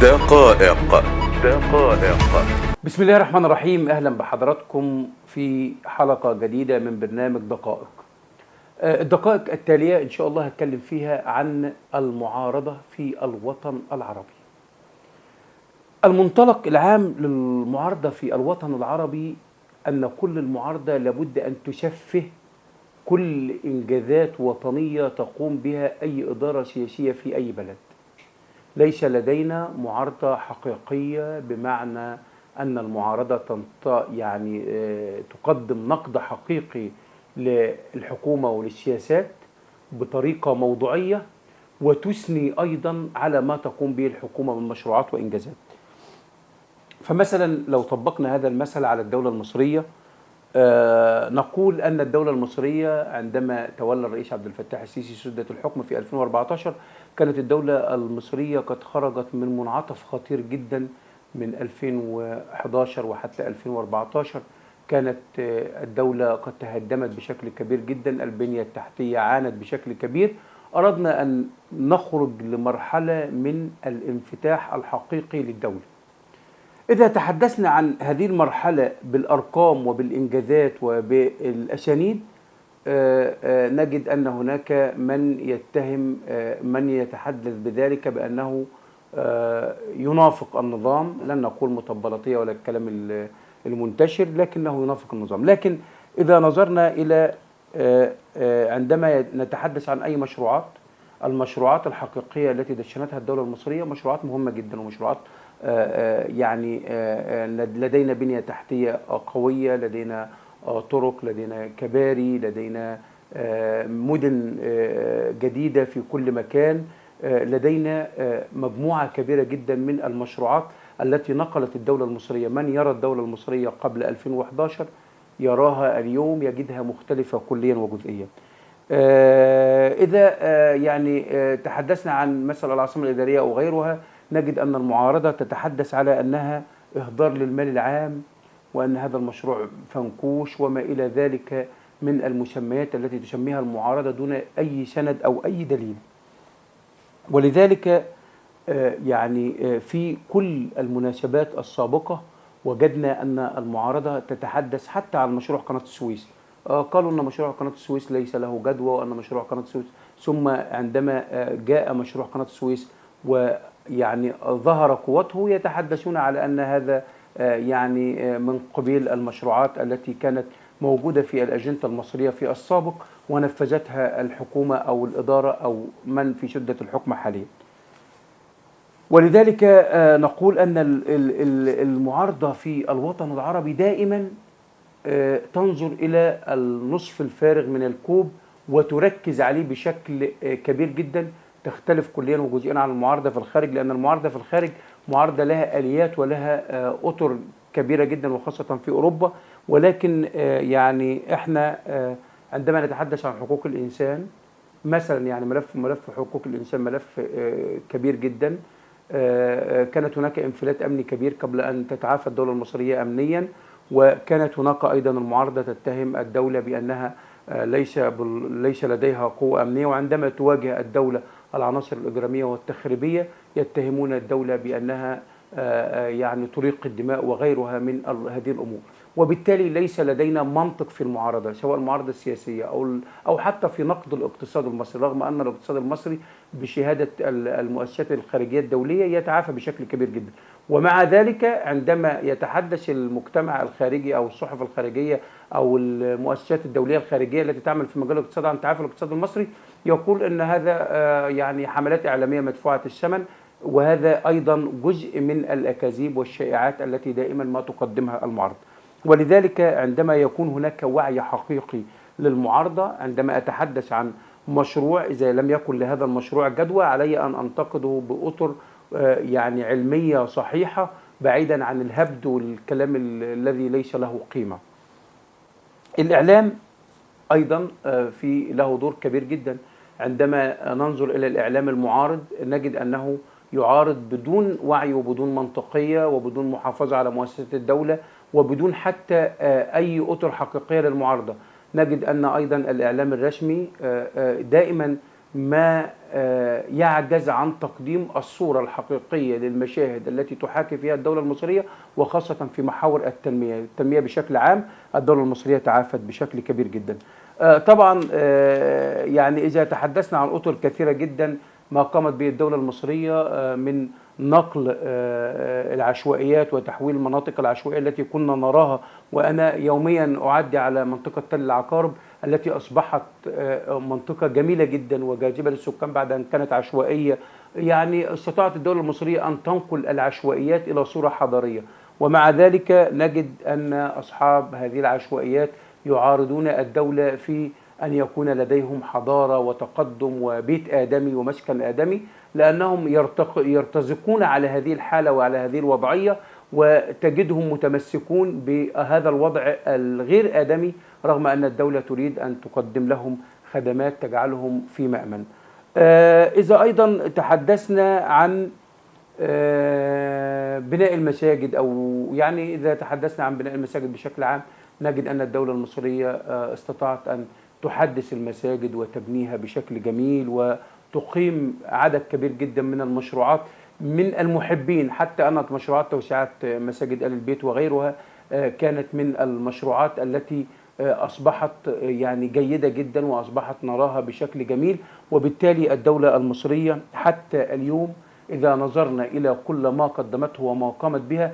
دقائق. دقائق. بسم الله الرحمن الرحيم. أهلا بحضراتكم في حلقة جديدة من برنامج دقائق. الدقائق التالية إن شاء الله هتكلم فيها عن المعارضة في الوطن العربي. المنطلق العام للمعارضة في الوطن العربي أن كل المعارضة لابد أن تشفه كل إنجازات وطنية تقوم بها أي إدارة سياسية في أي بلد. ليس لدينا معارضة حقيقية بمعنى أن المعارضة تقدم نقد حقيقي للحكومة وللسياسات بطريقة موضوعية وتثني أيضا على ما تقوم به الحكومة من مشروعات وإنجازات. فمثلا لو طبقنا هذا المثل على الدولة المصرية، نقول أن الدولة المصرية عندما تولى الرئيس عبد الفتاح السيسي سدة الحكم في 2014 كانت الدولة المصرية قد خرجت من منعطف خطير جدا من 2011 وحتى 2014. كانت الدولة قد تهدمت بشكل كبير جدا، البنية التحتية عانت بشكل كبير. أردنا أن نخرج لمرحلة من الانفتاح الحقيقي للدولة. إذا تحدثنا عن هذه المرحلة بالأرقام وبالإنجازات وبالأسانيد، نجد أن هناك من يتهم من يتحدث بذلك بأنه ينافق النظام. لن نقول مطبلاتية ولا الكلام المنتشر، لكنه ينافق النظام. لكن إذا نظرنا إلى عندما نتحدث عن أي المشروعات الحقيقية التي دشنتها الدولة المصرية مشروعات مهمة جدا، ومشروعات لدينا بنية تحتية قوية، لدينا طرق، لدينا كباري، لدينا مدن جديدة في كل مكان، لدينا مجموعة كبيرة جدا من المشروعات التي نقلت الدولة المصرية. من يرى الدولة المصرية قبل 2011 يراها اليوم يجدها مختلفة كليا وجزئيا. إذا تحدثنا عن مثلا العاصمة الإدارية أو غيرها، نجد أن المعارضة تتحدث على أنها إهدار للمال العام، وأن هذا المشروع فنكوش وما إلى ذلك من المسميات التي تسميها المعارضة دون أي سند أو أي دليل. ولذلك في كل المناسبات السابقة وجدنا أن المعارضة تتحدث حتى عن مشروع قناة السويس. قالوا أن مشروع قناة السويس ليس له جدوى، وأن مشروع قناة السويس، ثم عندما جاء مشروع قناة السويس ظهر قوته يتحدثون على أن هذا من قبيل المشروعات التي كانت موجودة في الأجندة المصرية في السابق ونفذتها الحكومة أو الإدارة أو من في شدة الحكم حاليا. ولذلك نقول أن المعارضة في الوطن العربي دائما تنظر إلى النصف الفارغ من الكوب وتركز عليه بشكل كبير جدا، تختلف كليا وجزئيا عن المعارضة في الخارج، لأن المعارضة في الخارج معارضة لها آليات ولها أطر كبيرة جدا وخاصة في أوروبا. ولكن إحنا عندما نتحدث عن حقوق الإنسان مثلا، ملف حقوق الإنسان ملف كبير جدا. كانت هناك انفلات أمني كبير قبل أن تتعافى الدولة المصرية أمنيا، وكانت هناك أيضا المعارضة تتهم الدولة بأنها ليس لديها قوة أمنية، وعندما تواجه الدولة العناصر الإجرامية والتخريبية يتهمون الدولة بأنها تريق الدماء وغيرها من هذه الأمور. وبالتالي ليس لدينا منطق في المعارضة، سواء المعارضة السياسية أو حتى في نقد الاقتصاد المصري، رغم أن الاقتصاد المصري بشهادة المؤسسات الخارجية الدولية يتعافى بشكل كبير جدا. ومع ذلك عندما يتحدث المجتمع الخارجي أو الصحف الخارجية أو المؤسسات الدولية الخارجية التي تعمل في مجال الاقتصاد عن تعافي الاقتصاد المصري، يقول أن هذا حملات إعلامية مدفوعة الثمن، وهذا أيضا جزء من الأكاذيب والشائعات التي دائما ما تقدمها المعارضة. ولذلك عندما يكون هناك وعي حقيقي للمعارضة، عندما أتحدث عن مشروع إذا لم يكن لهذا المشروع جدوى علي أن أنتقده بأطر علمية صحيحة، بعيدا عن الهبد والكلام الذي ليس له قيمة. الإعلام أيضا له دور كبير جدا. عندما ننظر إلى الإعلام المعارض نجد أنه يعارض بدون وعي وبدون منطقية وبدون محافظة على مؤسسات الدولة وبدون حتى أي أطر حقيقية للمعارضة. نجد أن أيضا الإعلام الرسمي دائما ما يعجز عن تقديم الصورة الحقيقية للمشاهد التي تحاكي فيها الدولة المصرية، وخاصة في محاور التنمية بشكل عام. الدولة المصرية تعافت بشكل كبير جدا. طبعا يعني إذا تحدثنا عن أطر كثيرة جدا ما قامت به الدولة المصرية من نقل العشوائيات وتحويل المناطق العشوائية التي كنا نراها، وأنا يوميا أعدي على منطقة تل العقارب التي أصبحت منطقة جميلة جدا وجاذبة للسكان بعد أن كانت عشوائية. يعني استطاعت الدولة المصرية أن تنقل العشوائيات إلى صورة حضارية، ومع ذلك نجد أن أصحاب هذه العشوائيات يعارضون الدولة في أن يكون لديهم حضارة وتقدم وبيت آدمي ومسكن آدمي، لأنهم يرتزقون على هذه الحالة وعلى هذه الوضعية، وتجدهم متمسكون بهذا الوضع الغير آدمي رغم أن الدولة تريد أن تقدم لهم خدمات تجعلهم في مأمن. إذا أيضا تحدثنا عن بناء المساجد، أو يعني إذا تحدثنا عن بناء المساجد بشكل عام، نجد أن الدولة المصرية استطاعت أن تحدث المساجد وتبنيها بشكل جميل، وتقيم عدد كبير جدا من المشروعات من المحبين. حتى أن مشروعات توسعات مساجد آل البيت وغيرها كانت من المشروعات التي أصبحت يعني جيدة جدا، وأصبحت نراها بشكل جميل. وبالتالي الدولة المصرية حتى اليوم إذا نظرنا إلى كل ما قدمته وما قامت بها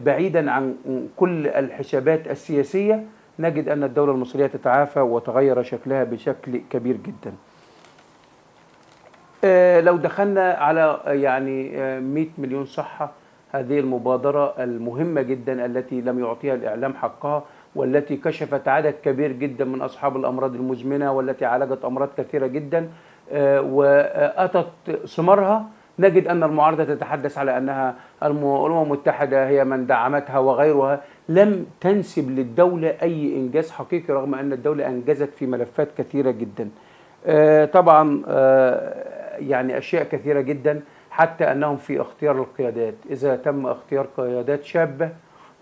بعيدا عن كل الحسابات السياسية، نجد أن الدولة المصرية تتعافى وتغير شكلها بشكل كبير جدا. لو دخلنا على يعني 100 مليون صحة، هذه المبادرة المهمة جدا التي لم يعطيها الإعلام حقها، والتي كشفت عدد كبير جدا من أصحاب الأمراض المزمنة، والتي عالجت أمراض كثيرة جدا وأتت ثمارها. نجد أن المعارضة تتحدث على أنها الأمم المتحدة هي من دعمتها وغيرها، لم تنسب للدولة أي إنجاز حقيقي رغم أن الدولة أنجزت في ملفات كثيرة جدا. طبعا يعني أشياء كثيرة جدا، حتى أنهم في اختيار القيادات إذا تم اختيار قيادات شابة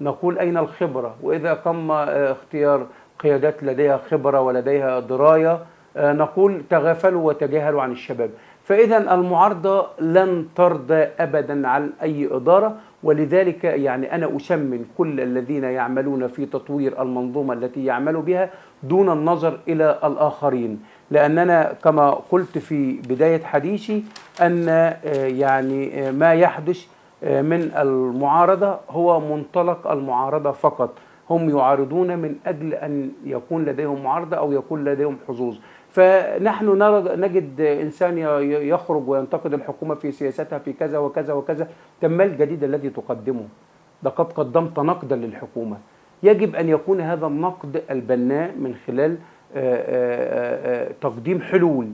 نقول أين الخبرة، وإذا تم اختيار قيادات لديها خبرة ولديها دراية نقول تغافلوا وتجاهلوا عن الشباب. فإذا المعارضة لن ترضى أبدا عن أي إدارة، ولذلك يعني أنا أسمن كل الذين يعملون في تطوير المنظومة التي يعملوا بها دون النظر إلى الآخرين، لأننا كما قلت في بداية حديثي أن يعني ما يحدث من المعارضة هو منطلق المعارضة فقط. هم يعارضون من أجل أن يكون لديهم معارضة أو يكون لديهم حظوظ. فنحن نجد إنسان يخرج وينتقد الحكومة في سياستها في كذا وكذا وكذا. ما الجديد الذي تقدمه؟ لقد قدمت نقدا للحكومة. يجب أن يكون هذا النقد البناء من خلال تقديم حلول.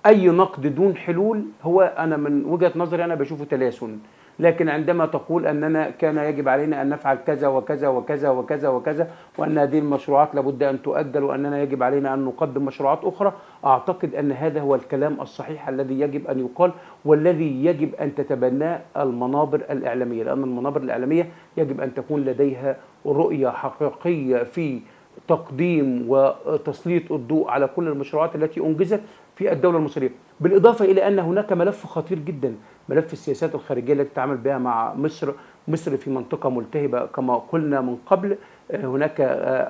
أي نقد دون حلول هو أنا من وجهة نظري أنا بشوفه تلاسن. لكن عندما تقول أننا كان يجب علينا أن نفعل كذا وكذا وكذا وكذا وكذا، وأن هذه المشروعات لابد أن تؤجل، وأننا يجب علينا أن نقدم مشروعات أخرى، أعتقد أن هذا هو الكلام الصحيح الذي يجب أن يقال، والذي يجب أن تتبناه المنابر الإعلامية، لأن المنابر الإعلامية يجب أن تكون لديها رؤية حقيقية في تقديم وتسليط الضوء على كل المشروعات التي أنجزت في الدولة المصرية. بالإضافة إلى أن هناك ملف خطير جدا، ملف السياسات الخارجية التي تتعامل بها مع مصر. مصر في منطقة ملتهبة كما قلنا من قبل. هناك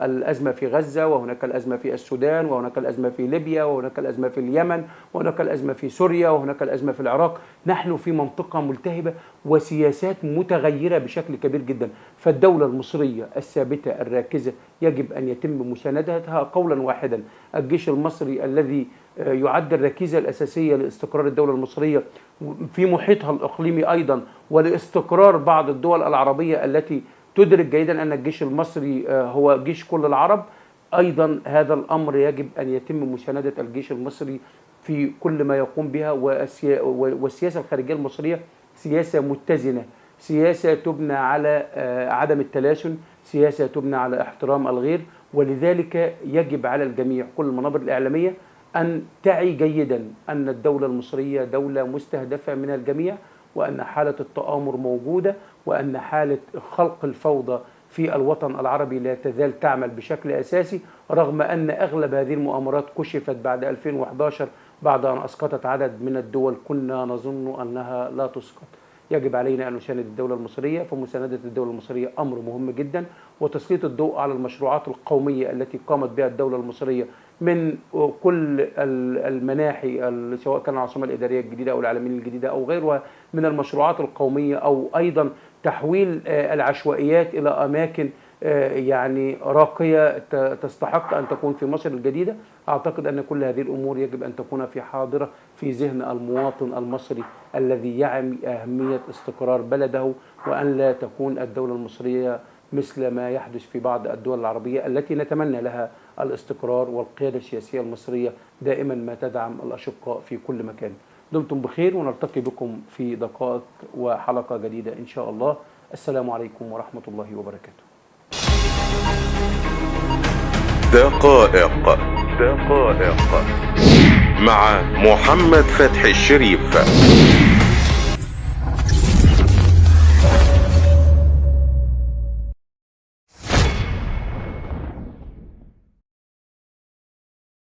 الأزمة في غزة، وهناك الأزمة في السودان، وهناك الأزمة في ليبيا، وهناك الأزمة في اليمن، وهناك الأزمة في سوريا، وهناك الأزمة في العراق. نحن في منطقة ملتهبة وسياسات متغيرة بشكل كبير جدا. فالدولة المصرية الثابتة الراكزة يجب أن يتم مساندتها قولا واحدا. الجيش المصري الذي يعد الركيزة الأساسية لاستقرار الدولة المصرية في محيطها الإقليمي أيضا، ولاستقرار بعض الدول العربية التي تدرك جيدا أن الجيش المصري هو جيش كل العرب. أيضا هذا الأمر يجب أن يتم مساندة الجيش المصري في كل ما يقوم بها. والسياسة الخارجية المصرية سياسة متزنة، سياسة تبنى على عدم التلاشن، سياسة تبنى على احترام الغير. ولذلك يجب على الجميع كل المنابر الإعلامية أن تعي جيدا أن الدولة المصرية دولة مستهدفة من الجميع، وأن حالة التآمر موجودة، وأن حالة خلق الفوضى في الوطن العربي لا تزال تعمل بشكل أساسي، رغم أن أغلب هذه المؤامرات كشفت بعد 2011 بعد أن أسقطت عدد من الدول كنا نظن أنها لا تسقط. يجب علينا أن نساند الدولة المصرية، فمساندة الدولة المصرية أمر مهم جدا، وتسليط الضوء على المشروعات القومية التي قامت بها الدولة المصرية من كل المناحي، سواء كان العاصمة الإدارية الجديدة أو العلمين الجديدة أو غيرها من المشروعات القومية، أو أيضا تحويل العشوائيات إلى أماكن يعني راقية تستحق أن تكون في مصر الجديدة. أعتقد أن كل هذه الأمور يجب أن تكون في حاضرة في ذهن المواطن المصري الذي يعي أهمية استقرار بلده، وأن لا تكون الدولة المصرية مثل ما يحدث في بعض الدول العربية التي نتمنى لها الاستقرار، والقيادة السياسية المصرية دائما ما تدعم الأشقاء في كل مكان. دمتم بخير، ونلتقي بكم في دقائق وحلقة جديدة إن شاء الله. السلام عليكم ورحمة الله وبركاته. دقائق مع محمد فتحي الشريف.